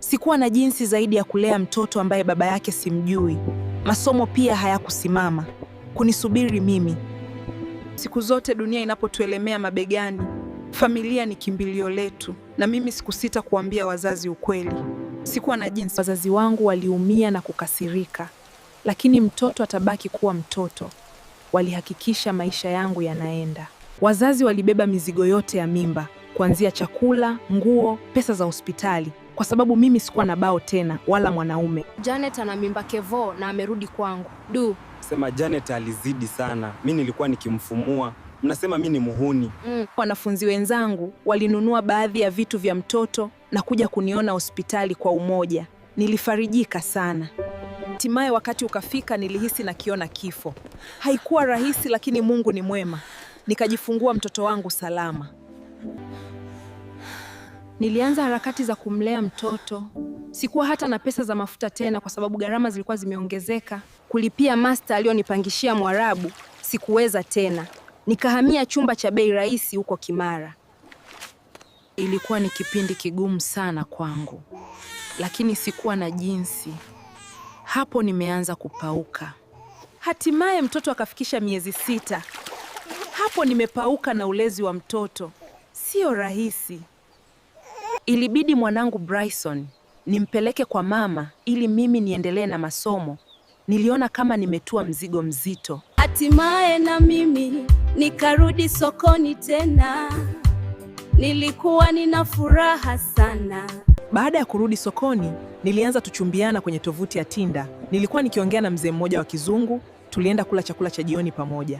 Sikuwa na jinsi zaidi ya kulea mtoto ambaye baba yake simjui. Masomo pia hayakusimama kunisubiri mimi. Siku zote dunia inapotuelemea mabegani, familia ni kimbilio letu, na mimi sikusita kuambia wazazi ukweli. Sikuwa na jinsi. Wazazi wangu waliumia na kukasirika, lakini mtoto atabaki kuwa mtoto. Walihakikisha maisha yangu yanaenda. Wazazi walibeba mizigo yote ya mimba, kuanzia chakula, nguo, pesa za hospitali, kwa sababu mimi sikuwa na bao tena wala mwanaume. Janet ana mimba Kevo na amerudi kwangu. Sema Janet alizidi sana. Mimi nilikuwa nikimfumua. Mnasema mimi ni muhuni. Wanafunzi wenzangu walinunua baadhi ya vitu vya mtoto na kuja kuniona hospitali kwa umoja. Nilifarijika sana. Hatimaye wakati ukafika, nilihisi nakiona kifo. Haikuwa rahisi, lakini Mungu ni mwema. Nikajifungua mtoto wangu salama. Nilianza harakati za kumlea mtoto. Sikuwa hata na pesa za mafuta tena kwa sababu gharama zilikuwa zimeongezeka. Kulipia master alionipangishia Mwarabu sikuweza tena. Nikahamia chumba cha bei rahisi huko Kimara. Ilikuwa ni kipindi kigumu sana kwangu, lakini sikuwa na jinsi. Hapo nimeanza kupauka. Hatimaye mtoto akafikisha miezi 6. Hapo nimepauka na ulezi wa mtoto. Sio rahisi. Ilibidi mwanangu Bryson nimpeleke kwa mama ili mimi niendelee na masomo. Niliona kama nimetua mzigo mzito. Hatimaye na mimi nikarudi sokoni tena. Nilikuwa nina furaha sana. Baada ya kurudi sokoni, nilianza tuchumbiana kwenye tovuti ya Tinder. Nilikuwa nikiongea na mzee mmoja wa kizungu, tulienda kula chakula cha jioni pamoja.